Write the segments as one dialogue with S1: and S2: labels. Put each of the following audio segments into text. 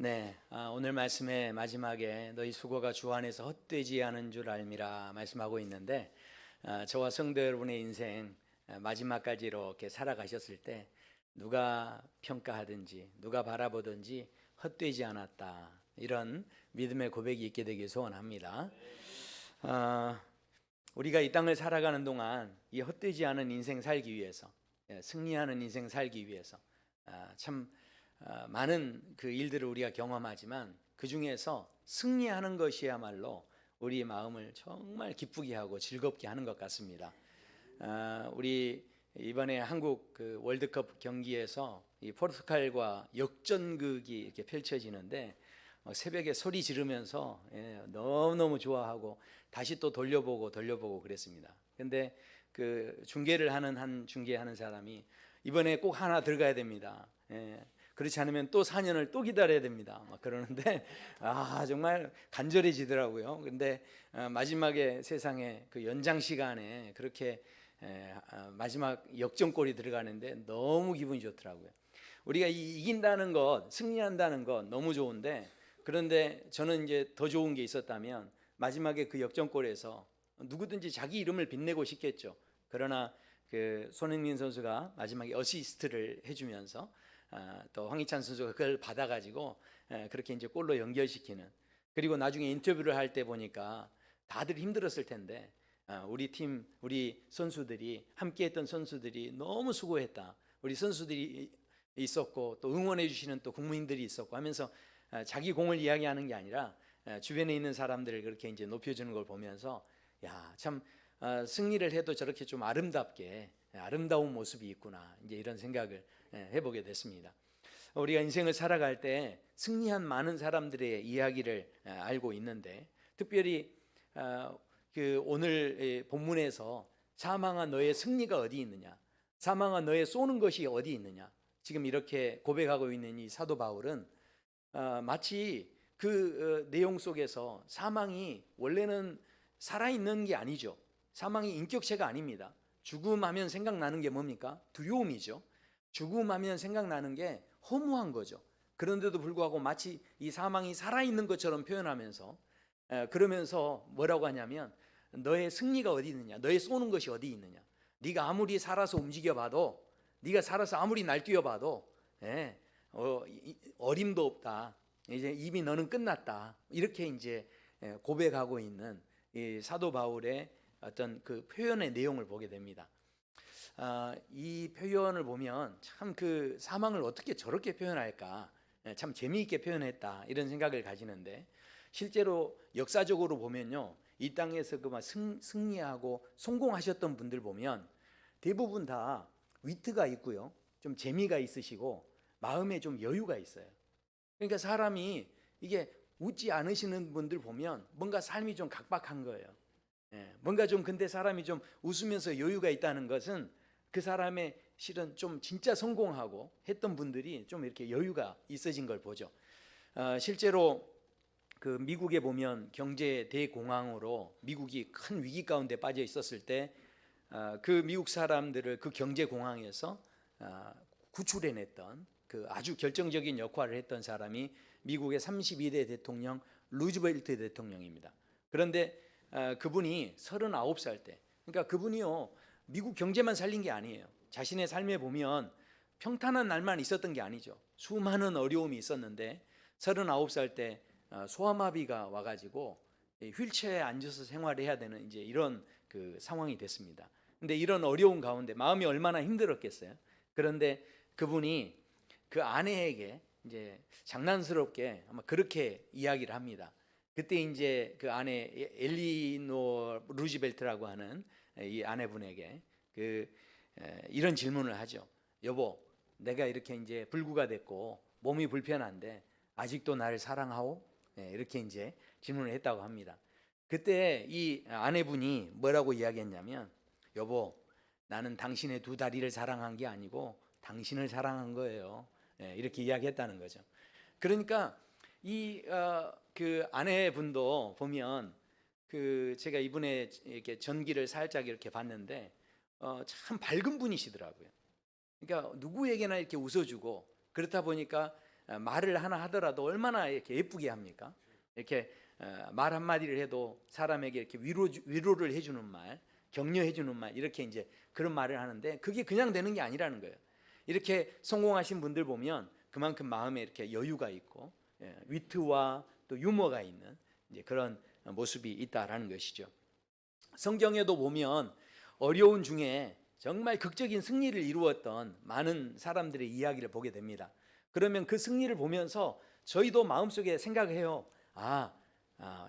S1: 네, 오늘 말씀의 마지막에 너희 수고가 주 안에서 헛되지 않은 줄 알미라 말씀하고 있는데, 저와 성도 여러분의 인생 마지막까지 이렇게 살아가셨을 때 누가 평가하든지 누가 바라보든지 헛되지 않았다, 이런 믿음의 고백이 있게 되길 소원합니다. 우리가 이 땅을 살아가는 동안 이 헛되지 않은 인생 살기 위해서, 승리하는 인생 살기 위해서 참 많은 그 일들을 우리가 경험하지만, 그 중에서 승리하는 것이야말로 우리 마음을 정말 기쁘게 하고 즐겁게 하는 것 같습니다. 우리 이번에 한국 그 월드컵 경기에서 이 포르투갈과 역전극이 이렇게 펼쳐지는데, 새벽에 소리 지르면서 너무너무 좋아하고 다시 또 돌려보고 그랬습니다. 근데 그 중계를 하는 한 중계하는 사람이 이번에 꼭 하나 들어가야 됩니다. 그렇지 않으면 또 4년을 또 기다려야 됩니다, 막 그러는데 정말 간절해지더라고요. 근데 마지막에 세상에 그 연장 시간에 그렇게 마지막 역전골이 들어가는데 너무 기분이 좋더라고요. 우리가 이긴다는 것, 승리한다는 것 너무 좋은데, 그런데 저는 이제 더 좋은 게 있었다면 마지막에 그 역전골에서 누구든지 자기 이름을 빛내고 싶겠죠. 그러나 그 손흥민 선수가 마지막에 어시스트를 해주면서 또 황희찬 선수가 그걸 받아가지고 그렇게 이제 골로 연결시키는, 그리고 나중에 인터뷰를 할 때 보니까 다들 힘들었을 텐데 우리 팀, 우리 선수들이, 함께했던 선수들이 너무 수고했다, 우리 선수들이 있었고 또 응원해 주시는 또 국민들이 있었고 하면서 자기 공을 이야기하는 게 아니라 주변에 있는 사람들을 그렇게 이제 높여주는 걸 보면서 참 승리를 해도 저렇게 좀 아름답게, 아름다운 모습이 있구나, 이제 이런 생각을 해보게 됐습니다. 우리가 인생을 살아갈 때 승리한 많은 사람들의 이야기를 알고 있는데, 특별히 그 오늘 본문에서 사망한 너의 승리가 어디 있느냐, 사망한 너의 쏘는 것이 어디 있느냐, 지금 이렇게 고백하고 있는 이 사도 바울은 마치 그 내용 속에서 사망이 원래는 살아있는 게 아니죠. 사망이 인격체가 아닙니다. 죽음하면 생각나는 게 뭡니까? 두려움이죠. 죽음하면 생각나는 게 허무한 거죠. 그런데도 불구하고 마치 이 사망이 살아있는 것처럼 표현하면서 그러면서 뭐라고 하냐면, 너의 승리가 어디 있느냐, 너의 쏘는 것이 어디 있느냐, 네가 아무리 살아서 움직여봐도, 네가 살아서 아무리 날뛰어봐도 어림도 없다, 이제 이미 너는 끝났다, 이렇게 이제 고백하고 있는 이 사도 바울의 어떤 그 표현의 내용을 보게 됩니다. 이 표현을 보면 참 그 사망을 어떻게 저렇게 표현할까, 참 재미있게 표현했다, 이런 생각을 가지는데, 실제로 역사적으로 보면요, 이 땅에서 그 승리하고 성공하셨던 분들 보면 대부분 다 위트가 있고요, 좀 재미가 있으시고 마음에 좀 여유가 있어요. 그러니까 사람이 이게 웃지 않으시는 분들 보면 뭔가 삶이 좀 각박한 거예요. 뭔가 좀, 근데 사람이 좀 웃으면서 여유가 있다는 것은 그 사람의 실은 좀 진짜 성공하고 했던 분들이 좀 이렇게 여유가 있어진 걸 보죠. 실제로 그 미국에 보면 경제 대공황으로 미국이 큰 위기 가운데 빠져 있었을 때 그 미국 사람들을 그 경제 공황에서 구출해냈던 그 아주 결정적인 역할을 했던 사람이 미국의 32대 대통령 루즈벨트 대통령입니다. 그런데 그분이 39살 때, 그러니까 그분이요, 미국 경제만 살린 게 아니에요. 자신의 삶에 보면 평탄한 날만 있었던 게 아니죠. 수많은 어려움이 있었는데 39살 때 소아마비가 와가지고 휠체어에 앉아서 생활해야 되는 이제 이런 그 상황이 됐습니다. 근데 이런 어려운 가운데 마음이 얼마나 힘들었겠어요. 그런데 그분이 그 아내에게 이제 장난스럽게 아마 그렇게 이야기를 합니다. 그때 이제 그 아내 엘리노 루즈벨트라고 하는 이 아내분에게 이런 질문을 하죠. 여보, 내가 이렇게 이제 불구가 됐고 몸이 불편한데 아직도 나를 사랑하오? 이렇게 이제 질문을 했다고 합니다. 그때 이 아내분이 뭐라고 이야기했냐면, 여보, 나는 당신의 두 다리를 사랑한 게 아니고 당신을 사랑한 거예요. 이렇게 이야기했다는 거죠. 그러니까 이 그 아내분도 보면 그 제가 이분의 이렇게 전기를 살짝 이렇게 봤는데 참 밝은 분이시더라고요. 그러니까 누구에게나 이렇게 웃어주고, 그렇다 보니까 말을 하나 하더라도 얼마나 이렇게 예쁘게 합니까? 이렇게 말 한마디를 해도 사람에게 이렇게 위로를 해주는 말, 격려해주는 말, 이렇게 이제 그런 말을 하는데 그게 그냥 되는 게 아니라는 거예요. 이렇게 성공하신 분들 보면 그만큼 마음에 이렇게 여유가 있고 위트와 또 유머가 있는 이제 그런 모습이 있다라는 것이죠. 성경에도 보면 어려운 중에 정말 극적인 승리를 이루었던 많은 사람들의 이야기를 보게 됩니다. 그러면 그 승리를 보면서 저희도 마음속에 생각해요.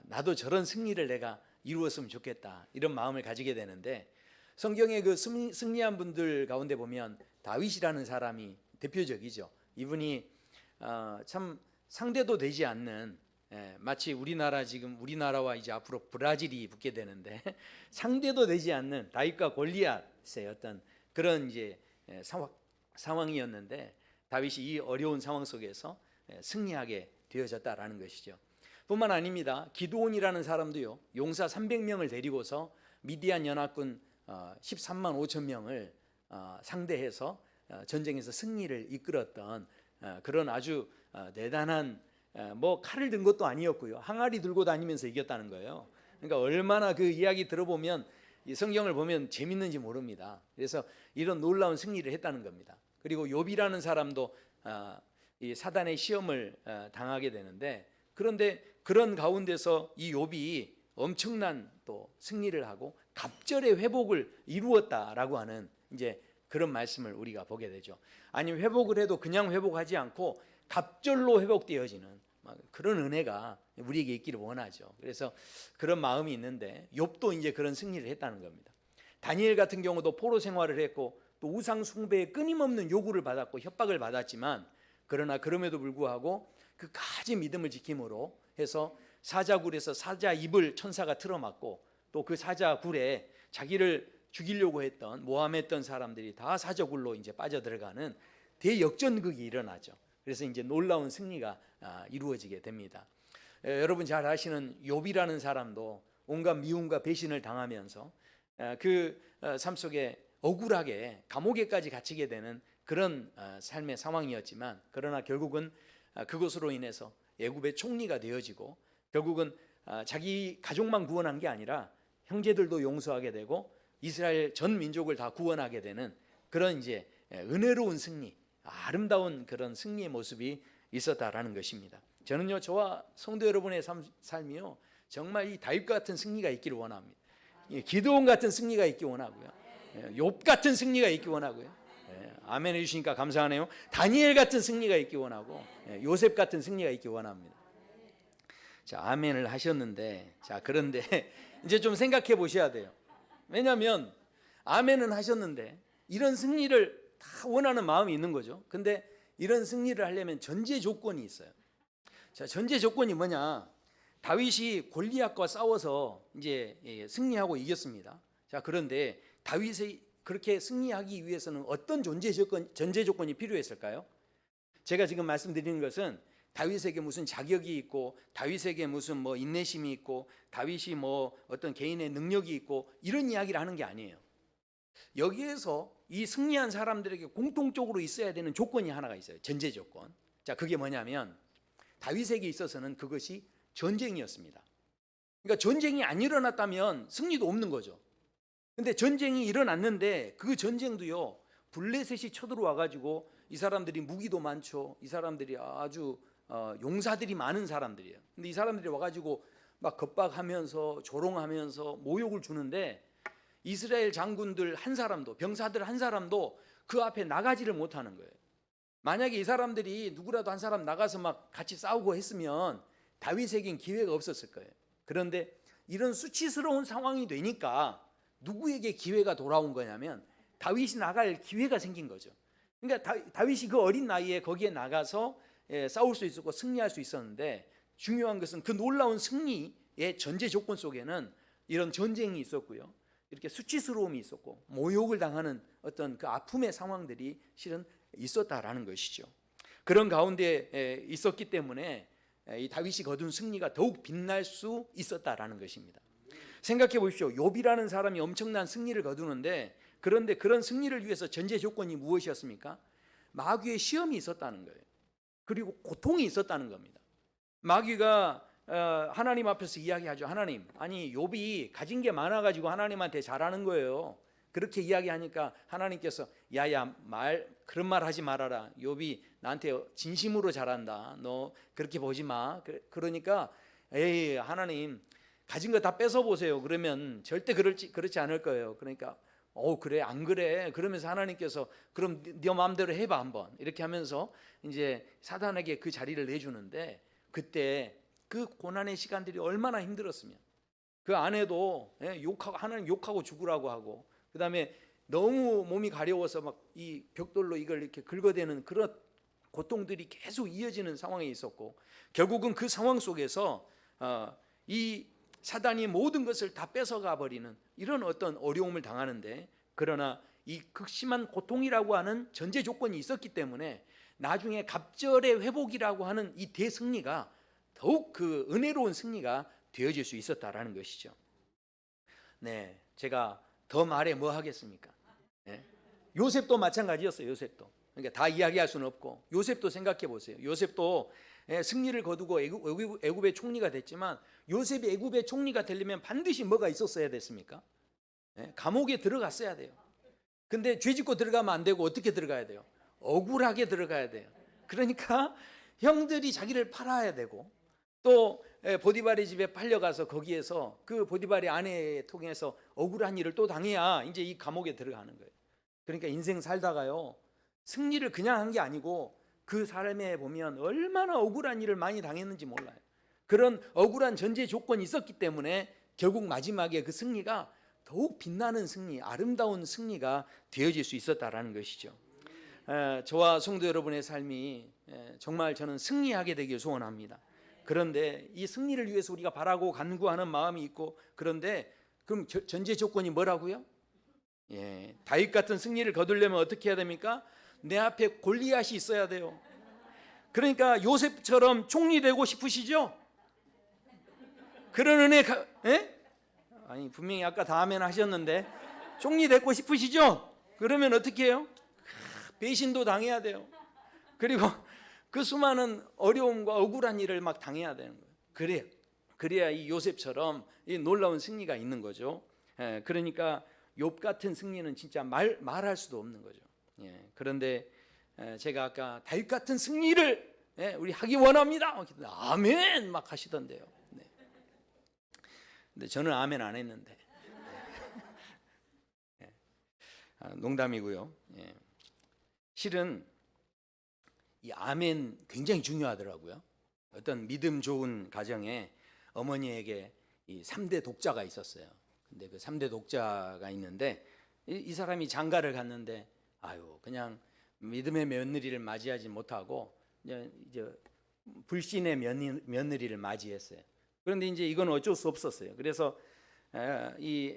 S1: 나도 저런 승리를 내가 이루었으면 좋겠다, 이런 마음을 가지게 되는데, 성경의 그 승리한 분들 가운데 보면 다윗이라는 사람이 대표적이죠. 이분이 참 상대도 되지 않는, 마치 우리나라와 이제 앞으로 브라질이 붙게 되는데 상대도 되지 않는 다윗과 골리앗의 어떤 그런 이제 상황이었는데, 다윗이 이 어려운 상황 속에서 승리하게 되어졌다라는 것이죠. 뿐만 아닙니다. 기드온이라는 사람도요, 용사 300명을 데리고서 미디안 연합군 13만 5천 명을 상대해서 전쟁에서 승리를 이끌었던 그런 아주 대단한, 뭐 칼을 든 것도 아니었고요, 항아리 들고 다니면서 이겼다는 거예요. 그러니까 얼마나 그 이야기 들어보면, 이 성경을 보면 재밌는지 모릅니다. 그래서 이런 놀라운 승리를 했다는 겁니다. 그리고 욥이라는 사람도 이 사단의 시험을 당하게 되는데, 그런데 그런 가운데서 이 욥이 엄청난 또 승리를 하고 갑절의 회복을 이루었다라고 하는 이제 그런 말씀을 우리가 보게 되죠. 아니, 회복을 해도 그냥 회복하지 않고 갑절로 회복되어지는 그런 은혜가 우리에게 있기를 원하죠. 그래서 그런 마음이 있는데 욥도 이제 그런 승리를 했다는 겁니다. 다니엘 같은 경우도 포로 생활을 했고 또 우상 숭배에 끊임없는 요구를 받았고 협박을 받았지만, 그러나 그럼에도 불구하고 그까지 믿음을 지킴으로 해서 사자굴에서 사자 입을 천사가 틀어막고, 또 그 사자굴에 자기를 죽이려고 했던 모함했던 사람들이 다 사자굴로 이제 빠져들어가는 대역전극이 일어나죠. 그래서 이제 놀라운 승리가 이루어지게 됩니다. 여러분 잘 아시는 욥이라는 사람도 온갖 미움과 배신을 당하면서 그 삶 속에 억울하게 감옥에까지 갇히게 되는 그런 삶의 상황이었지만, 그러나 결국은 그것으로 인해서 애굽의 총리가 되어지고, 결국은 자기 가족만 구원한 게 아니라 형제들도 용서하게 되고 이스라엘 전 민족을 다 구원하게 되는 그런 이제 은혜로운 승리, 아름다운 그런 승리의 모습이 있었다라는 것입니다. 저는요, 저와 성도 여러분의 삶이요, 정말 이 다윗 같은 승리가 있기를 원합니다. 기드온 같은 승리가 있기 원하고요, 욥 같은 승리가 있기 원하고요. 아멘 해주시니까 감사하네요. 다니엘 같은 승리가 있기 원하고 요셉 같은 승리가 있기 원합니다. 자, 아멘을 하셨는데, 자, 그런데 이제 좀 생각해 보셔야 돼요. 왜냐하면 아멘은 하셨는데 이런 승리를 다 원하는 마음이 있는 거죠. 근데 이런 승리를 하려면 전제 조건이 있어요. 자, 전제 조건이 뭐냐? 다윗이 골리앗과 싸워서 이제 승리하고 이겼습니다. 자, 그런데 다윗이 그렇게 승리하기 위해서는 어떤 전제 조건이 필요했을까요? 제가 지금 말씀드리는 것은 다윗에게 무슨 자격이 있고, 다윗에게 무슨 뭐 인내심이 있고, 다윗이 뭐 어떤 개인의 능력이 있고, 이런 이야기를 하는 게 아니에요. 여기에서 이 승리한 사람들에게 공통적으로 있어야 되는 조건이 하나가 있어요. 전제 조건. 자, 그게 뭐냐면 다윗에게 있어서는 그것이 전쟁이었습니다. 그러니까 전쟁이 안 일어났다면 승리도 없는 거죠. 근데 전쟁이 일어났는데 그 전쟁도요, 블레셋이 쳐들어와 가지고, 이 사람들이 무기도 많죠. 이 사람들이 아주 용사들이 많은 사람들이에요. 근데 이 사람들이 와가지고 막 겁박하면서 조롱하면서 모욕을 주는데, 이스라엘 장군들 한 사람도, 병사들 한 사람도 그 앞에 나가지를 못하는 거예요. 만약에 이 사람들이 누구라도 한 사람 나가서 막 같이 싸우고 했으면 다윗에겐 기회가 없었을 거예요. 그런데 이런 수치스러운 상황이 되니까 누구에게 기회가 돌아온 거냐면 다윗이 나갈 기회가 생긴 거죠. 그러니까 다윗이 그 어린 나이에 거기에 나가서 싸울 수 있었고 승리할 수 있었는데, 중요한 것은 그 놀라운 승리의 전제 조건 속에는 이런 전쟁이 있었고요, 이렇게 수치스러움이 있었고 모욕을 당하는 어떤 그 아픔의 상황들이 실은 있었다라는 것이죠. 그런 가운데 있었기 때문에 이 다윗이 거둔 승리가 더욱 빛날 수 있었다라는 것입니다. 생각해 보십시오. 욥이라는 사람이 엄청난 승리를 거두는데, 그런데 그런 승리를 위해서 전제 조건이 무엇이었습니까? 마귀의 시험이 있었다는 거예요. 그리고 고통이 있었다는 겁니다. 마귀가 하나님 앞에서 이야기하죠. 하나님, 아니 욥이 가진 게 많아가지고 하나님한테 잘하는 거예요. 그렇게 이야기하니까 하나님께서 야야 그런 말 하지 말아라. 욥이 나한테 진심으로 잘한다. 너 그렇게 보지 마. 그러니까 에이 하나님 가진 거 다 뺏어 보세요. 그러면 절대 그렇지 않을 거예요. 그러니까 그래 안 그래. 그러면서 하나님께서 그럼 네 마음대로 해봐 한번 이렇게 하면서 이제 사단에게 그 자리를 내주는데 그때 그 고난의 시간들이 얼마나 힘들었으면 그 아내도 욕하고 하나님 욕하고 죽으라고 하고 그다음에 너무 몸이 가려워서 막 이 벽돌로 이걸 이렇게 긁어대는 그런 고통들이 계속 이어지는 상황에 있었고 결국은 그 상황 속에서 이 사단이 모든 것을 다 뺏어가 버리는 이런 어떤 어려움을 당하는데 그러나 이 극심한 고통이라고 하는 전제 조건이 있었기 때문에 나중에 갑절의 회복이라고 하는 이 대승리가 더욱 그 은혜로운 승리가 되어질 수 있었다라는 것이죠. 네, 제가 더 말해 뭐 하겠습니까? 네. 요셉도 마찬가지였어요. 요셉도 그러니까 다 이야기할 수는 없고 요셉도 생각해 보세요. 요셉도 승리를 거두고 애굽의 총리가 됐지만 요셉이 애굽의 총리가 되려면 반드시 뭐가 있었어야 됐습니까? 감옥에 들어갔어야 돼요. 근데 죄짓고 들어가면 안 되고 어떻게 들어가야 돼요? 억울하게 들어가야 돼요. 그러니까 형들이 자기를 팔아야 되고 또 보디발의 집에 팔려가서 거기에서 그 보디발의 아내 통해서 억울한 일을 또 당해야 이제 이 감옥에 들어가는 거예요. 그러니까 인생 살다가요 승리를 그냥 한 게 아니고 그 삶에 보면 얼마나 억울한 일을 많이 당했는지 몰라요. 그런 억울한 전제 조건이 있었기 때문에 결국 마지막에 그 승리가 더욱 빛나는 승리, 아름다운 승리가 되어질 수 있었다라는 것이죠. 저와 성도 여러분의 삶이 정말 저는 승리하게 되길 소원합니다. 그런데 이 승리를 위해서 우리가 바라고 간구하는 마음이 있고 그런데 그럼 전제 조건이 뭐라고요? 다윗 같은 승리를 거두려면 어떻게 해야 됩니까? 내 앞에 골리앗이 있어야 돼요. 그러니까 요셉처럼 총리 되고 싶으시죠? 그런 은혜 아니 분명히 아까 다 아멘 하셨는데 총리 되고 싶으시죠? 그러면 어떻게 해요? 배신도 당해야 돼요. 그리고 그 수많은 어려움과 억울한 일을 막 당해야 되는 거예요. 그래야 이 요셉처럼 이 놀라운 승리가 있는 거죠. 그러니까 욥 같은 승리는 진짜 말할 수도 없는 거죠. 그런데 제가 아까 다윗 같은 승리를 우리 하기 원합니다. 아멘 막 하시던데요. 근데 저는 아멘 안 했는데 농담이고요. 실은 이 아멘 굉장히 중요하더라고요. 어떤 믿음 좋은 가정에 어머니에게 이 3대 독자가 있었어요. 근데 그 3대 독자가 있는데 이 사람이 장가를 갔는데 그냥 믿음의 며느리를 맞이하지 못하고 이제 불신의 며느리를 맞이했어요. 그런데 이제 이건 어쩔 수 없었어요. 그래서 이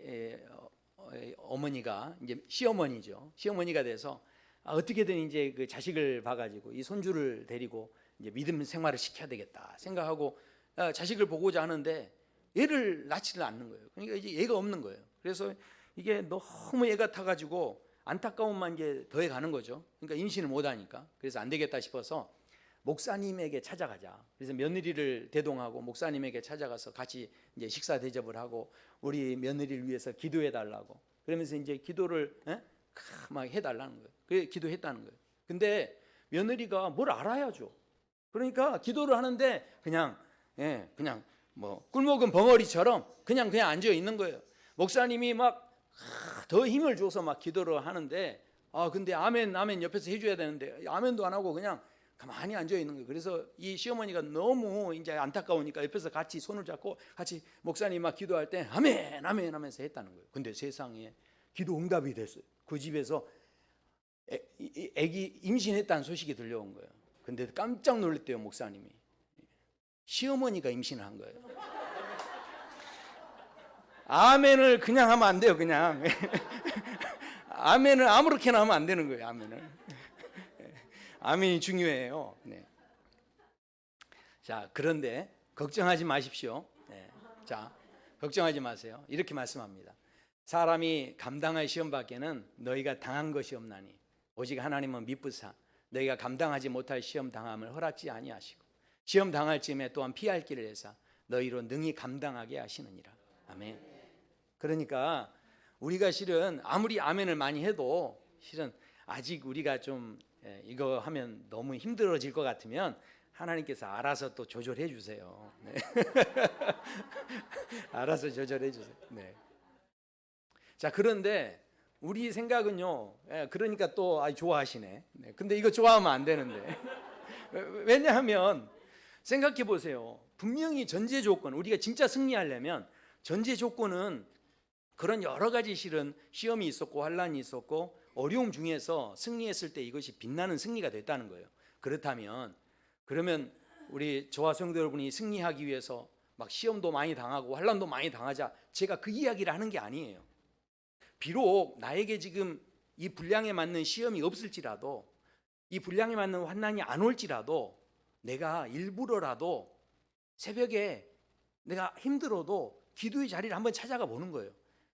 S1: 어머니가 이제 시어머니죠. 시어머니가 돼서 어떻게든 이제 그 자식을 봐가지고 이 손주를 데리고 이제 믿음 생활을 시켜야 되겠다 생각하고 자식을 보고자 하는데 애를 낳지를 않는 거예요. 그러니까 이제 애가 없는 거예요. 그래서 이게 너무 애가 타가지고 안타까움만 이제 더해가는 거죠. 그러니까 임신을 못하니까. 그래서 안 되겠다 싶어서 목사님에게 찾아가자. 그래서 며느리를 대동하고 목사님에게 찾아가서 같이 이제 식사 대접을 하고 우리 며느리를 위해서 기도해 달라고. 그러면서 이제 기도를 막 해달라는 거예요. 그래 기도했다는 거예요. 근데 며느리가 뭘 알아야죠. 그러니까 기도를 하는데 그냥 뭐 꿀먹은 벙어리처럼 그냥 앉아 있는 거예요. 목사님이 막 더 힘을 줘서 막 기도를 하는데 근데 아멘 옆에서 해줘야 되는데 아멘도 안 하고 그냥 가만히 앉아 있는 거예요. 그래서 이 시어머니가 너무 이제 안타까우니까 옆에서 같이 손을 잡고 같이 목사님 막 기도할 때 아멘 하면서 했다는 거예요. 근데 세상에 기도 응답이 됐어요. 그 집에서 애기 임신했다는 소식이 들려온 거예요. 근데 깜짝 놀랐대요. 목사님이. 시어머니가 임신을 한 거예요. 아멘을 그냥 하면 안 돼요. 그냥 아멘을 아무렇게나 하면 안 되는 거예요. 아멘이 중요해요. 자, 그런데 걱정하지 마십시오. 자, 걱정하지 마세요. 이렇게 말씀합니다. 사람이 감당할 시험 밖에는 너희가 당한 것이 없나니 오직 하나님은 미쁘사 너희가 감당하지 못할 시험 당함을 허락지 아니하시고 시험 당할 쯤에 또한 피할 길을 내사 너희로 능히 감당하게 하시느니라. 아멘. 그러니까 우리가 실은 아무리 아멘을 많이 해도 실은 아직 우리가 좀 이거 하면 너무 힘들어질 것 같으면 하나님께서 알아서 또 조절해 주세요. 네. 알아서 조절해 주세요. 네. 자, 그런데 우리 생각은요. 그러니까 또 좋아하시네. 네. 근데 이거 좋아하면 안 되는데. 왜냐하면 생각해 보세요. 분명히 전제 조건, 우리가 진짜 승리하려면 전제 조건은 그런 여러 가지 실은 시험이 있었고 환란이 있었고 어려움 중에서 승리했을 때 이것이 빛나는 승리가 됐다는 거예요. 그렇다면 그러면 우리 저와 성도 여러분이 승리하기 위해서 막 시험도 많이 당하고 환란도 많이 당하자, 제가 그 이야기를 하는 게 아니에요. 비록 나에게 지금 이 분량에 맞는 시험이 없을지라도, 이 분량에 맞는 환난이 안 올지라도 내가 일부러라도 새벽에 내가 힘들어도 기도의 자리를 한번 찾아가 보는 거예요.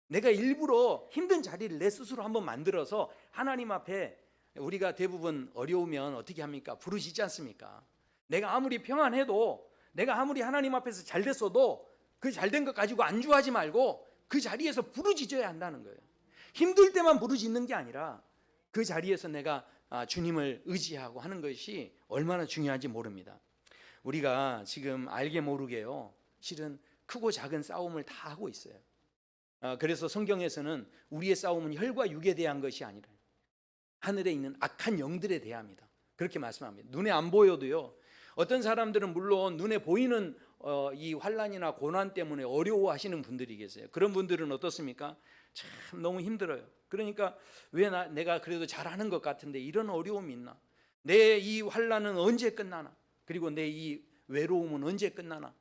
S1: 내가 일부러 힘든 자리를 내 스스로 한번 만들어서 하나님 앞에, 우리가 대부분 어려우면 어떻게 합니까? 부르짖지 않습니까? 내가 아무리 평안해도, 내가 아무리 하나님 앞에서 잘 됐어도 그 잘된 것 가지고 안주하지 말고 그 자리에서 부르짖어야 한다는 거예요. 힘들 때만 부르짖는 게 아니라 그 자리에서 내가 주님을 의지하고 하는 것이 얼마나 중요한지 모릅니다. 우리가 지금 알게 모르게요, 실은 크고 작은 싸움을 다 하고 있어요. 그래서 성경에서는 우리의 싸움은 혈과 육에 대한 것이 아니라 하늘에 있는 악한 영들에 대합니다. 그렇게 말씀합니다. 눈에 안 보여도요. 어떤 사람들은 물론 눈에 보이는 이 환난이나 고난 때문에 어려워하시는 분들이 계세요. 그런 분들은 어떻습니까? 참 너무 힘들어요. 그러니까 왜 내가 그래도 잘하는 것 같은데 이런 어려움이 있나? 내 이 환난은 언제 끝나나? 그리고 내 이 외로움은 언제 끝나나?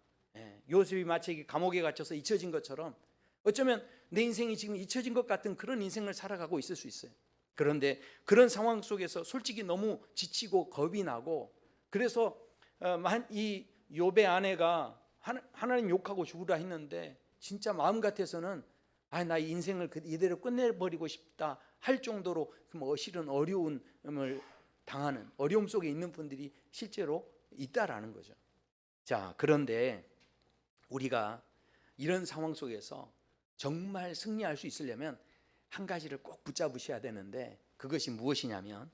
S1: 요셉이 마치 감옥에 갇혀서 잊혀진 것처럼 어쩌면 내 인생이 지금 잊혀진 것 같은 그런 인생을 살아가고 있을 수 있어요. 그런데 그런 상황 속에서 솔직히 너무 지치고 겁이 나고, 그래서 이 욥의 아내가 하나님 욕하고 죽으라 했는데 진짜 마음 같아서는 나 이 인생을 이대로 끝내버리고 싶다 할 정도로 실은 어려움을 당하는, 어려움 속에 있는 분들이 실제로 있다라는 거죠. 자, 그런데 우리가 이런 상황 속에서 정말 승리할 수 있으려면 한 가지를 꼭 붙잡으셔야 되는데, 그것이 무엇이냐면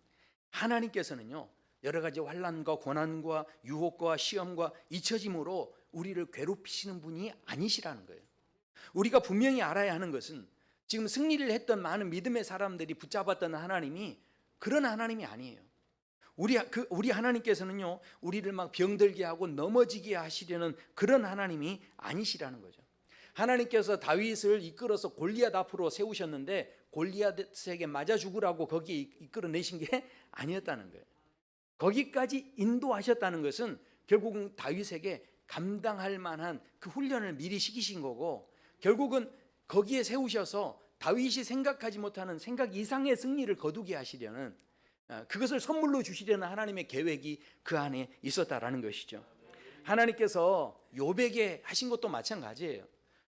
S1: 하나님께서는요, 여러 가지 환난과 고난과 유혹과 시험과 잊혀짐으로 우리를 괴롭히시는 분이 아니시라는 거예요. 우리가 분명히 알아야 하는 것은 지금 승리를 했던 많은 믿음의 사람들이 붙잡았던 하나님이 그런 하나님이 아니에요. 우리 하나님께서는요, 우리를 막 병들게 하고 넘어지게 하시려는 그런 하나님이 아니시라는 거죠. 하나님께서 다윗을 이끌어서 골리앗 앞으로 세우셨는데 골리앗에게 맞아 죽으라고 거기에 이끌어내신 게 아니었다는 거예요. 거기까지 인도하셨다는 것은 결국은 다윗에게 감당할 만한 그 훈련을 미리 시키신 거고, 결국은 거기에 세우셔서 다윗이 생각하지 못하는 생각 이상의 승리를 거두게 하시려는, 그것을 선물로 주시려는 하나님의 계획이 그 안에 있었다라는 것이죠. 하나님께서 욥에게 하신 것도 마찬가지예요.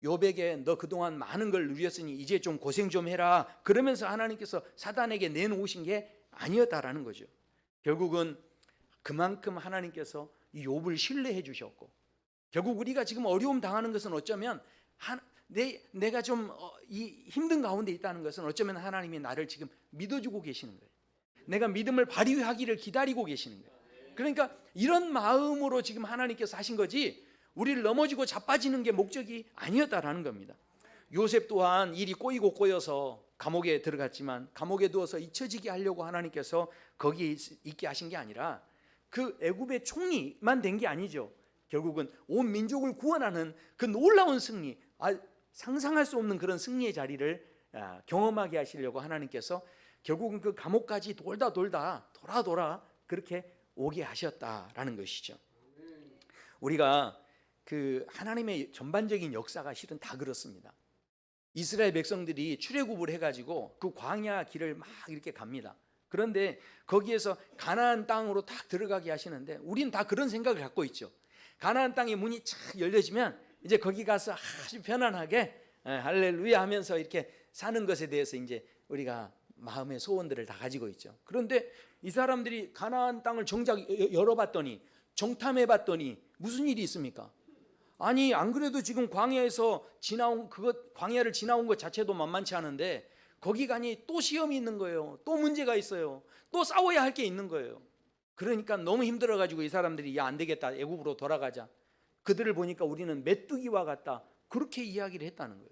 S1: 욥에게 너 그동안 많은 걸 누렸으니 이제 좀 고생 좀 해라, 그러면서 하나님께서 사단에게 내놓으신 게 아니었다라는 거죠. 결국은 그만큼 하나님께서 이 욥을 신뢰해 주셨고, 결국 우리가 지금 어려움 당하는 것은 어쩌면 내가 좀 이 힘든 가운데 있다는 것은 어쩌면 하나님이 나를 지금 믿어주고 계시는 거예요. 내가 믿음을 발휘하기를 기다리고 계시는 거예요. 그러니까 이런 마음으로 지금 하나님께서 하신 거지, 우리를 넘어지고 자빠지는 게 목적이 아니었다라는 겁니다. 요셉 또한 일이 꼬이고 꼬여서 감옥에 들어갔지만 감옥에 두어서 잊혀지게 하려고 하나님께서 거기에 있게 하신 게 아니라 그 애굽의 총리만 된 게 아니죠. 결국은 온 민족을 구원하는 그 놀라운 승리, 상상할 수 없는 그런 승리의 자리를 경험하게 하시려고 하나님께서 결국은 그 감옥까지 돌아 그렇게 오게 하셨다라는 것이죠. 우리가 그 하나님의 전반적인 역사가 실은 다 그렇습니다. 이스라엘 백성들이 출애굽을 해가지고 그 광야 길을 막 이렇게 갑니다. 그런데 거기에서 가나안 땅으로 딱 들어가게 하시는데 우리는 다 그런 생각을 갖고 있죠. 가나안 땅의 문이 착 열려지면 이제 거기 가서 아주 편안하게 할렐루야 하면서 이렇게 사는 것에 대해서 이제 우리가 마음의 소원들을 다 가지고 있죠. 그런데 이 사람들이 가나안 땅을 정작 열어봤더니, 정탐해봤더니 무슨 일이 있습니까? 아니, 안 그래도 지금 광야에서 지나온 광야를 지나온 것 자체도 만만치 않은데 거기 가니 또 시험이 있는 거예요. 또 문제가 있어요. 또 싸워야 할 게 있는 거예요. 그러니까 너무 힘들어가지고 이 사람들이 야, 안 되겠다, 애굽으로 돌아가자. 그들을 보니까 우리는 메뚜기와 같다, 그렇게 이야기를 했다는 거예요.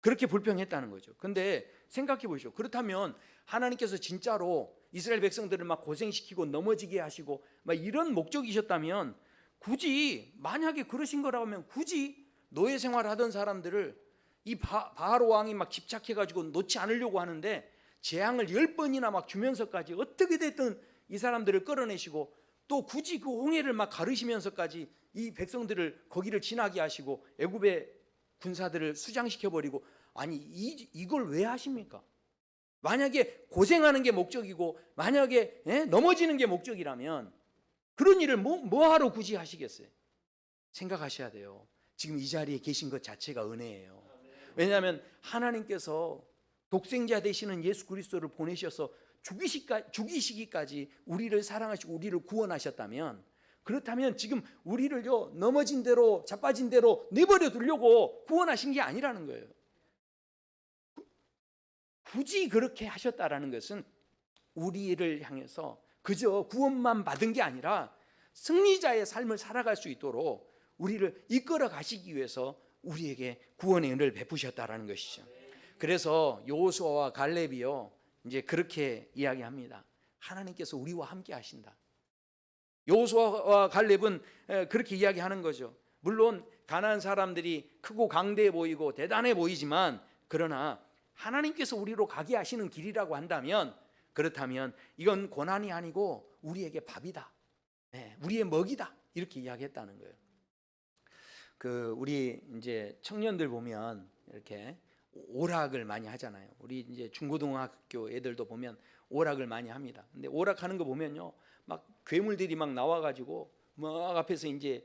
S1: 그렇게 불평했다는 거죠. 근데 생각해 보시죠. 그렇다면 하나님께서 진짜로 이스라엘 백성들을 막 고생시키고 넘어지게 하시고 막 이런 목적이셨다면, 굳이 만약에 그러신 거라면 굳이 노예 생활하던 사람들을 이 바알 왕이 막 집착해가지고 놓지 않으려고 하는데 재앙을 10번이나 막 주면서까지 어떻게 됐든 이 사람들을 끌어내시고, 또 굳이 그 홍해를 막 가르시면서까지 이 백성들을 거기를 지나게 하시고 애굽의 군사들을 수장시켜버리고, 아니 이걸 왜 하십니까? 만약에 고생하는 게 목적이고 만약에 넘어지는 게 목적이라면 그런 일을 뭐 하러 굳이 하시겠어요? 생각하셔야 돼요. 지금 이 자리에 계신 것 자체가 은혜예요. 왜냐하면 하나님께서 독생자 되시는 예수 그리스도를 보내셔서 죽이시기까지 우리를 사랑하시고 우리를 구원하셨다면, 그렇다면 지금 우리를요 넘어진 대로 자빠진 대로 내버려 두려고 구원하신 게 아니라는 거예요. 굳이 그렇게 하셨다라는 것은 우리를 향해서 그저 구원만 받은 게 아니라 승리자의 삶을 살아갈 수 있도록 우리를 이끌어 가시기 위해서 우리에게 구원의 은혜를 베푸셨다라는 것이죠. 그래서 여호수아와 갈렙이요 이제 그렇게 이야기합니다. 하나님께서 우리와 함께 하신다. 여호수아와 갈렙은 그렇게 이야기하는 거죠. 물론 가나안 사람들이 크고 강대해 보이고 대단해 보이지만, 그러나 하나님께서 우리로 가게 하시는 길이라고 한다면, 그렇다면 이건 고난이 아니고 우리에게 밥이다, 우리의 먹이다, 이렇게 이야기했다는 거예요. 우리 이제 청년들 보면 이렇게 오락을 많이 하잖아요. 우리 이제 중고등학교 애들도 보면 오락을 많이 합니다. 근데 오락하는 거 보면요, 막 괴물들이 막 나와가지고 막 앞에서 이제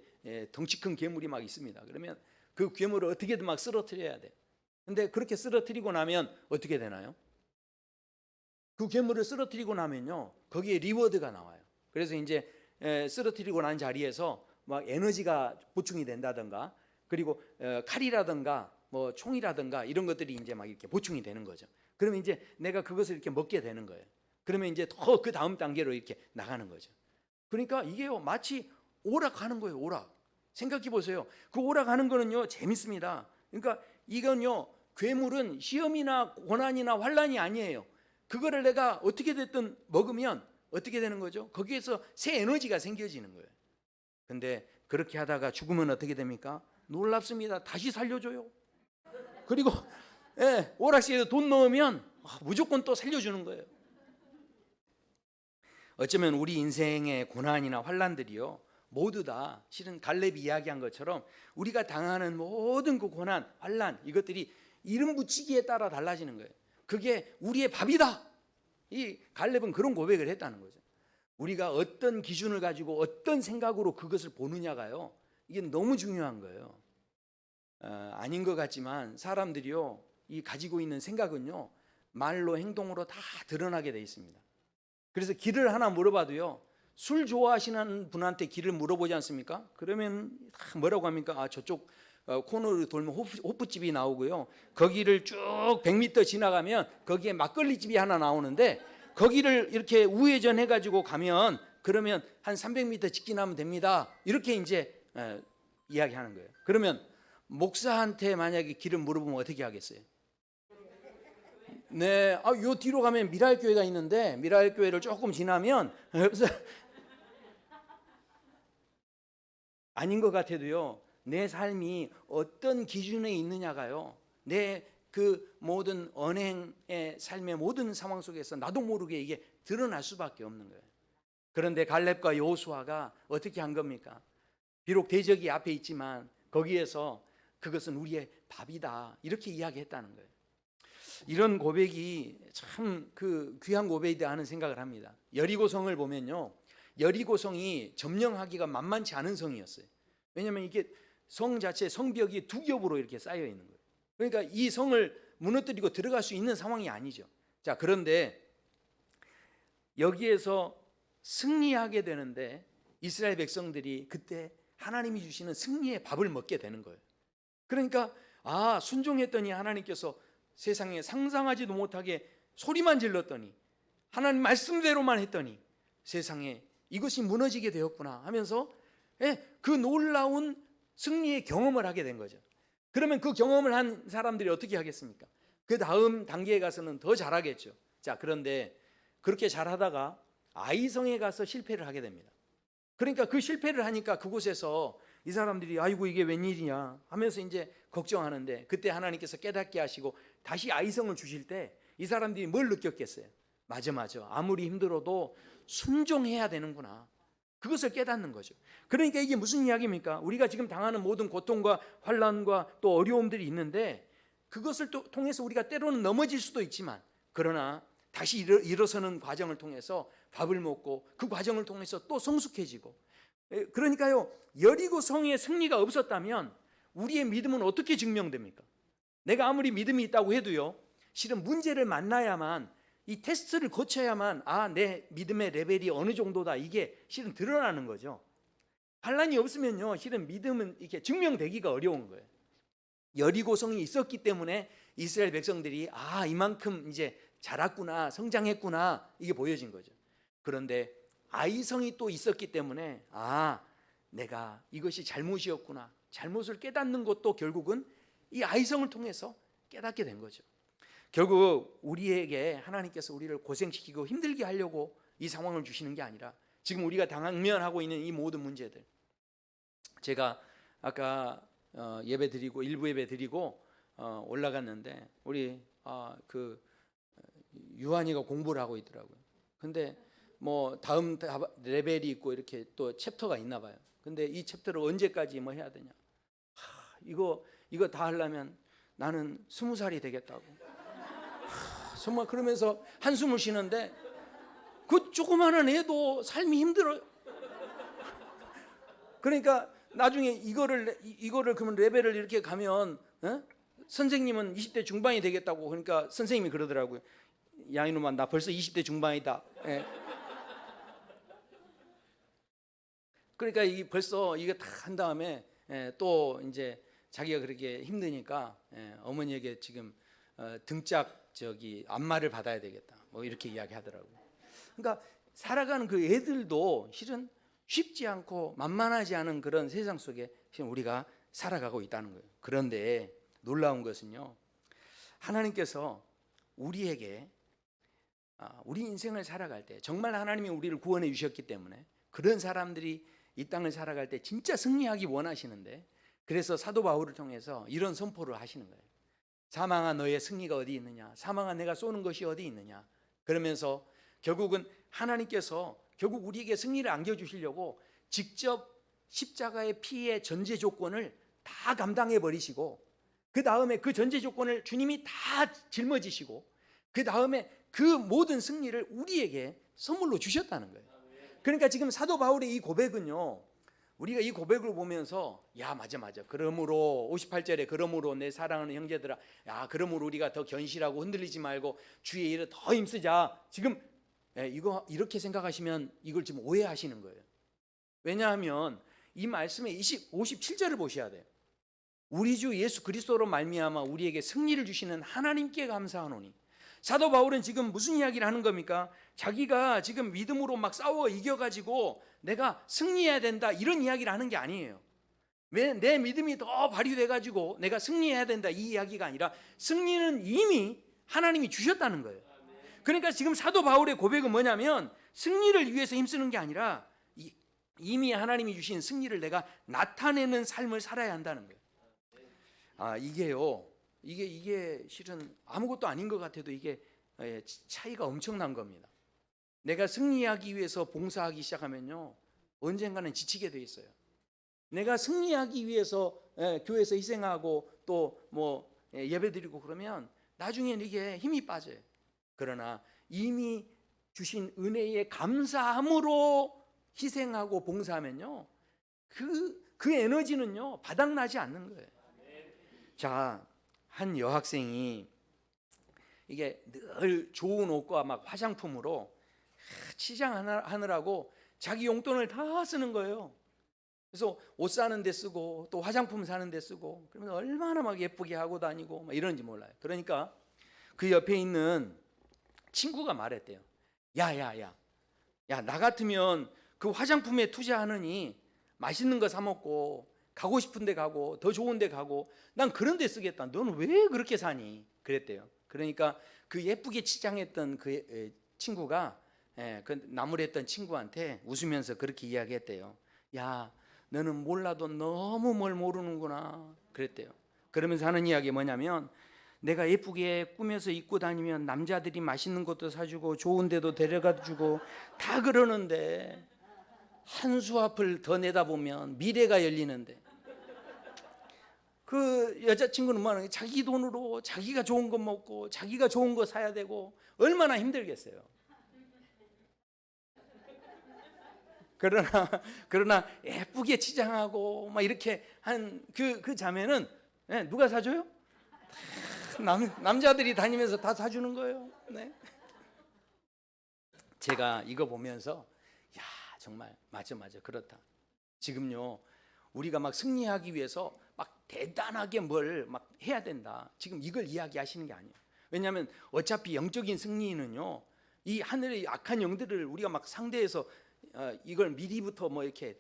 S1: 덩치 큰 괴물이 막 있습니다. 그러면 그 괴물을 어떻게든 막 쓰러뜨려야 돼. 근데 그렇게 쓰러뜨리고 나면 어떻게 되나요? 그 괴물을 쓰러뜨리고 나면요 거기에 리워드가 나와요. 그래서 이제 쓰러뜨리고 난 자리에서 막 에너지가 보충이 된다든가, 그리고 칼이라든가 뭐 총이라든가 이런 것들이 이제 막 이렇게 보충이 되는 거죠. 그러면 이제 내가 그것을 이렇게 먹게 되는 거예요. 그러면 이제 더 그 다음 단계로 이렇게 나가는 거죠. 그러니까 이게요 마치 오락하는 거예요. 오락. 생각해 보세요. 그 오락하는 거는요 재밌습니다. 그러니까 이건요 괴물은 시험이나 고난이나 환난이 아니에요. 그거를 내가 어떻게 됐든 먹으면 어떻게 되는 거죠? 거기에서 새 에너지가 생겨지는 거예요. 근데 그렇게 하다가 죽으면 어떻게 됩니까? 놀랍습니다. 다시 살려줘요. 그리고 오락실에서 돈 넣으면 무조건 또 살려주는 거예요. 어쩌면 우리 인생의 고난이나 환난들이요 모두 다 실은 갈렙이 이야기한 것처럼 우리가 당하는 모든 그 고난, 환난, 이것들이 이름 붙이기에 따라 달라지는 거예요. 그게 우리의 밥이다. 이 갈렙은 그런 고백을 했다는 거죠. 우리가 어떤 기준을 가지고 어떤 생각으로 그것을 보느냐가요 이게 너무 중요한 거예요. 아닌 것 같지만 사람들이요 이 가지고 있는 생각은요 말로 행동으로 다 드러나게 돼 있습니다. 그래서 길을 하나 물어봐도요 술 좋아하시는 분한테 길을 물어보지 않습니까? 그러면 뭐라고 합니까? 저쪽 코너를 돌면 호프집이 나오고요, 거기를 쭉 100m 지나가면 거기에 막걸리집이 하나 나오는데 거기를 이렇게 우회전 해가지고 가면 그러면 한 300m 직진하면 됩니다. 이렇게 이제 이야기하는 거예요. 그러면 목사한테 만약에 길을 물어보면 어떻게 하겠어요? 네, 요 뒤로 가면 미랄교회가 있는데 미랄교회를 조금 지나면 아닌 것 같아도요 내 삶이 어떤 기준에 있느냐가요 내 그 모든 언행의 삶의 모든 상황 속에서 나도 모르게 이게 드러날 수밖에 없는 거예요. 그런데 갈렙과 여호수아가 어떻게 한 겁니까? 비록 대적이 앞에 있지만 거기에서 그것은 우리의 밥이다 이렇게 이야기했다는 거예요. 이런 고백이 참 그 귀한 고백이다 하는 생각을 합니다. 여리고성을 보면요 여리고성이 점령하기가 만만치 않은 성이었어요. 왜냐하면 이게 성 자체 성벽이 두 겹으로 이렇게 쌓여 있는 거예요. 그러니까 이 성을 무너뜨리고 들어갈 수 있는 상황이 아니죠. 자, 그런데 여기에서 승리하게 되는데 이스라엘 백성들이 그때 하나님이 주시는 승리의 밥을 먹게 되는 거예요. 그러니까 순종했더니 하나님께서 세상에 상상하지도 못하게 소리만 질렀더니 하나님 말씀대로만 했더니 세상에 이것이 무너지게 되었구나 하면서 그 놀라운 승리의 경험을 하게 된 거죠. 그러면 그 경험을 한 사람들이 어떻게 하겠습니까? 그 다음 단계에 가서는 더 잘하겠죠. 자, 그런데 그렇게 잘하다가 아이성에 가서 실패를 하게 됩니다. 그러니까 그 실패를 하니까 그곳에서 이 사람들이 아이고 이게 웬일이냐 하면서 이제 걱정하는데 그때 하나님께서 깨닫게 하시고 다시 아이성을 주실 때 이 사람들이 뭘 느꼈겠어요? 맞아. 아무리 힘들어도 순종해야 되는구나. 그것을 깨닫는 거죠. 그러니까 이게 무슨 이야기입니까? 우리가 지금 당하는 모든 고통과 환난과 또 어려움들이 있는데 그것을 또 통해서 우리가 때로는 넘어질 수도 있지만 그러나 다시 일어서는 과정을 통해서 밥을 먹고 그 과정을 통해서 또 성숙해지고 그러니까요 여리고 성의 승리가 없었다면 우리의 믿음은 어떻게 증명됩니까? 내가 아무리 믿음이 있다고 해도요 실은 문제를 만나야만 이 테스트를 거쳐야만 내 믿음의 레벨이 어느 정도다 이게 실은 드러나는 거죠. 환난이 없으면요 실은 믿음은 이렇게 증명되기가 어려운 거예요. 여리고성이 있었기 때문에 이스라엘 백성들이 이만큼 이제 자랐구나 성장했구나 이게 보여진 거죠. 그런데 아이성이 또 있었기 때문에 내가 이것이 잘못이었구나 잘못을 깨닫는 것도 결국은 이 아이성을 통해서 깨닫게 된 거죠. 결국 우리에게 하나님께서 우리를 고생시키고 힘들게 하려고 이 상황을 주시는 게 아니라 지금 우리가 당면하고 있는 이 모든 문제들 제가 아까 예배 드리고 일부 예배 드리고 올라갔는데 우리 그 유한이가 공부를 하고 있더라고요. 근데 뭐 다음 레벨이 있고 이렇게 또 챕터가 있나 봐요. 근데 이 챕터를 언제까지 뭐 해야 되냐? 이거 다 하려면 나는 20살이 되겠다고. 정말 그러면서 한숨을 쉬는데 그 조그마한 애도 삶이 힘들어요. 그러니까 나중에 이거를 그러면 레벨을 이렇게 가면 선생님은 20대 중반이 되겠다고 그러니까 선생님이 그러더라고요. 야 이놈아 나 벌써 20대 중반이다. 그러니까 이게 벌써 이게 다 한 다음에 또 이제 자기가 그렇게 힘드니까 어머니에게 지금 등짝 안마를 받아야 되겠다. 뭐 이렇게 이야기하더라고요. 그러니까 살아가는 그 애들도 실은 쉽지 않고 만만하지 않은 그런 세상 속에 지금 우리가 살아가고 있다는 거예요. 그런데 놀라운 것은요. 하나님께서 우리에게 우리 인생을 살아갈 때 정말 하나님이 우리를 구원해 주셨기 때문에 그런 사람들이 이 땅을 살아갈 때 진짜 승리하기 원하시는데 그래서 사도 바울을 통해서 이런 선포를 하시는 거예요. 사망아 너의 승리가 어디 있느냐? 사망아 내가 쏘는 것이 어디 있느냐? 그러면서 결국은 하나님께서 결국 우리에게 승리를 안겨주시려고 직접 십자가의 피의 전제 조건을 다 감당해 버리시고 그 다음에 그 전제 조건을 주님이 다 짊어지시고 그 다음에 그 모든 승리를 우리에게 선물로 주셨다는 거예요. 그러니까 지금 사도 바울의 이 고백은요 우리가 이 고백을 보면서 맞아 그러므로 58절에 그러므로 내 사랑하는 형제들아 그러므로 우리가 더 견실하고 흔들리지 말고 주의 일에 더 힘쓰자 지금 이거 이렇게 생각하시면 이걸 지금 오해하시는 거예요. 왜냐하면 이 말씀의 57절을 보셔야 돼요. 우리 주 예수 그리스도로 말미암아 우리에게 승리를 주시는 하나님께 감사하노니. 사도 바울은 지금 무슨 이야기를 하는 겁니까? 자기가 지금 믿음으로 막 싸워 이겨가지고 내가 승리해야 된다 이런 이야기를 하는 게 아니에요. 왜 내 믿음이 더 발휘돼가지고 내가 승리해야 된다 이 이야기가 아니라 승리는 이미 하나님이 주셨다는 거예요. 그러니까 지금 사도 바울의 고백은 뭐냐면 승리를 위해서 힘쓰는 게 아니라 이미 하나님이 주신 승리를 내가 나타내는 삶을 살아야 한다는 거예요. 이게 실은 아무것도 아닌 것 같아도 이게 차이가 엄청난 겁니다. 내가 승리하기 위해서 봉사하기 시작하면요 언젠가는 지치게 돼 있어요. 내가 승리하기 위해서 교회에서 희생하고 또 뭐 예배드리고 그러면 나중엔 이게 힘이 빠져요. 그러나 이미 주신 은혜에 감사함으로 희생하고 봉사하면요 그 에너지는요 바닥나지 않는 거예요. 자, 한 여학생이 이게 늘 좋은 옷과 막 화장품으로 치장하느라고 자기 용돈을 다 쓰는 거예요. 그래서 옷 사는 데 쓰고 또 화장품 사는 데 쓰고, 그러면 얼마나 막 예쁘게 하고 다니고 막 이런지 몰라요. 그러니까 그 옆에 있는 친구가 말했대요. 야야야, 야, 나 같으면 그 화장품에 투자하느니 맛있는 거 사 먹고 가고 싶은 데 가고 더 좋은 데 가고 난 그런 데 쓰겠다. 너는 왜 그렇게 사니? 그랬대요. 그러니까 그 예쁘게 치장했던 그 친구가 그 나무랬던 친구한테 웃으면서 그렇게 이야기했대요. 야, 너는 몰라도 너무 뭘 모르는구나. 그랬대요. 그러면서 하는 이야기 뭐냐면, 내가 예쁘게 꾸며서 입고 다니면 남자들이 맛있는 것도 사주고 좋은 데도 데려가주고 다 그러는데, 한 수 앞을 더 내다보면 미래가 열리는데, 그 여자친구는 뭐하는, 자기 돈으로 자기가 좋은 거 먹고 자기가 좋은 거 사야 되고 얼마나 힘들겠어요. 그러나 예쁘게 치장하고 막 이렇게 한 그 자매는 누가 사줘요? 남자들이 다니면서 다 사주는 거예요. 네. 제가 이거 보면서 야, 정말 맞아 그렇다. 지금요, 우리가 막 승리하기 위해서 막 대단하게 뭘 막 해야 된다, 지금 이걸 이야기하시는 게 아니에요. 왜냐하면 어차피 영적인 승리는요, 이 하늘의 악한 영들을 우리가 막 상대해서 이걸 미리부터 뭐 이렇게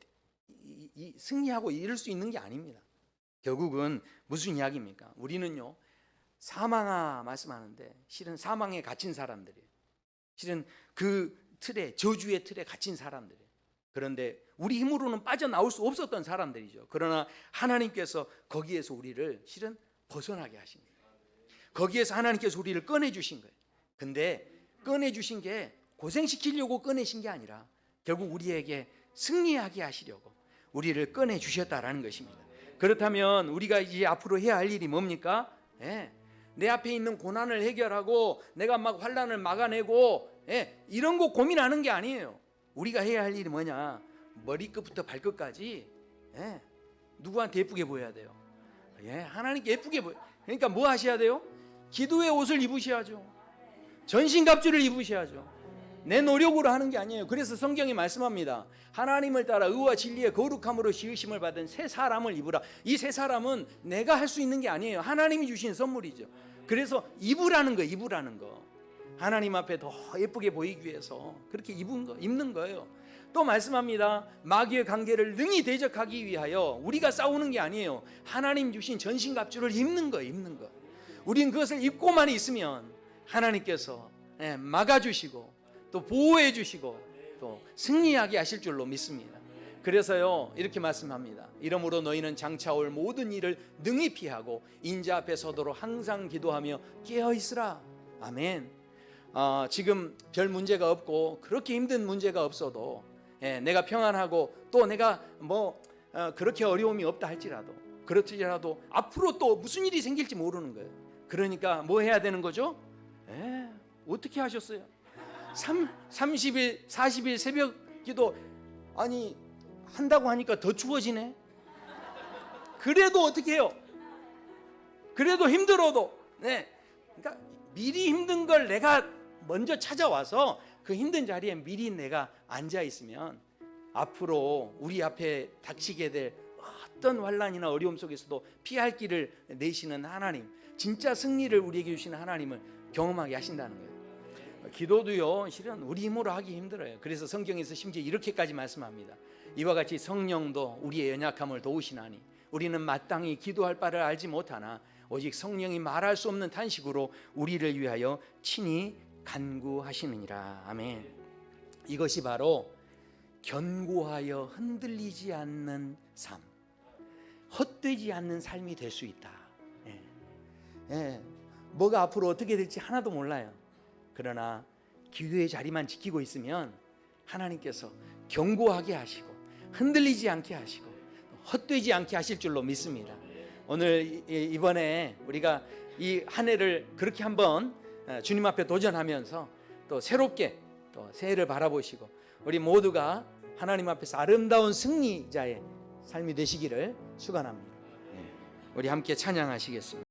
S1: 승리하고 이럴 수 있는 게 아닙니다. 결국은 무슨 이야기입니까? 우리는요, 사망아 말씀하는데 실은 사망에 갇힌 사람들이에요. 실은 그 틀에, 저주의 틀에 갇힌 사람들이에요. 그런데 우리 힘으로는 빠져나올 수 없었던 사람들이죠. 그러나 하나님께서 거기에서 우리를 실은 벗어나게 하신 거예요. 거기에서 하나님께서 우리를 꺼내주신 거예요. 근데 꺼내주신 게 고생시키려고 꺼내신 게 아니라 결국 우리에게 승리하게 하시려고 우리를 꺼내주셨다라는 것입니다. 그렇다면 우리가 이제 앞으로 해야 할 일이 뭡니까? 내 앞에 있는 고난을 해결하고 내가 막 환난을 막아내고 이런 거 고민하는 게 아니에요. 우리가 해야 할 일이 뭐냐? 머리끝부터 발끝까지 누구한테 예쁘게 보여야 돼요? 하나님께 예쁘게 보여. 그러니까 뭐 하셔야 돼요? 기도의 옷을 입으셔야죠. 전신갑주를 입으셔야죠. 내 노력으로 하는 게 아니에요. 그래서 성경이 말씀합니다. 하나님을 따라 의와 진리의 거룩함으로 지으심을 받은 새 사람을 입으라. 이 새 사람은 내가 할 수 있는 게 아니에요. 하나님이 주신 선물이죠. 그래서 입으라는 거. 하나님 앞에 더 예쁘게 보이기 위해서 그렇게 입는 거예요. 또 말씀합니다. 마귀의 관계를 능히 대적하기 위하여 우리가 싸우는 게 아니에요. 하나님 주신 전신갑주를 입는 거. 우린 그것을 입고만 있으면 하나님께서 막아주시고 또 보호해 주시고 또 승리하게 하실 줄로 믿습니다. 그래서요, 이렇게 말씀합니다. 이러므로 너희는 장차올 모든 일을 능히 피하고 인자 앞에 서도록 항상 기도하며 깨어 있으라. 아멘. 지금 별 문제가 없고 그렇게 힘든 문제가 없어도 내가 평안하고 또 내가 그렇게 어려움이 없다 할지라도, 그렇지라도 앞으로 또 무슨 일이 생길지 모르는 거예요. 그러니까 뭐 해야 되는 거죠? 어떻게 하셨어요? 30일 40일 새벽 기도 아니 한다고 하니까 더 추워지네. 그래도 어떻게 해요? 그래도 힘들어도 그러니까 미리 힘든 걸 내가 먼저 찾아와서 그 힘든 자리에 미리 내가 앉아 있으면 앞으로 우리 앞에 닥치게 될 어떤 환난이나 어려움 속에서도 피할 길을 내시는 하나님, 진짜 승리를 우리에게 주시는 하나님을 경험하게 하신다는 거예요. 기도도요, 실은 우리 힘으로 하기 힘들어요. 그래서 성경에서 심지어 이렇게까지 말씀합니다. 이와 같이 성령도 우리의 연약함을 도우시나니 우리는 마땅히 기도할 바를 알지 못하나 오직 성령이 말할 수 없는 탄식으로 우리를 위하여 친히 간구하시느니라. 아멘. 이것이 바로 견고하여 흔들리지 않는 삶, 헛되지 않는 삶이 될 수 있다. 뭐가 앞으로 어떻게 될지 하나도 몰라요. 그러나 기도의 자리만 지키고 있으면 하나님께서 견고하게 하시고 흔들리지 않게 하시고 헛되지 않게 하실 줄로 믿습니다. 오늘 이번에 우리가 이 한 해를 그렇게 한번 주님 앞에 도전하면서 또 새롭게 또 새해를 바라보시고 우리 모두가 하나님 앞에서 아름다운 승리자의 삶이 되시기를 축원합니다. 우리 함께 찬양하시겠습니다.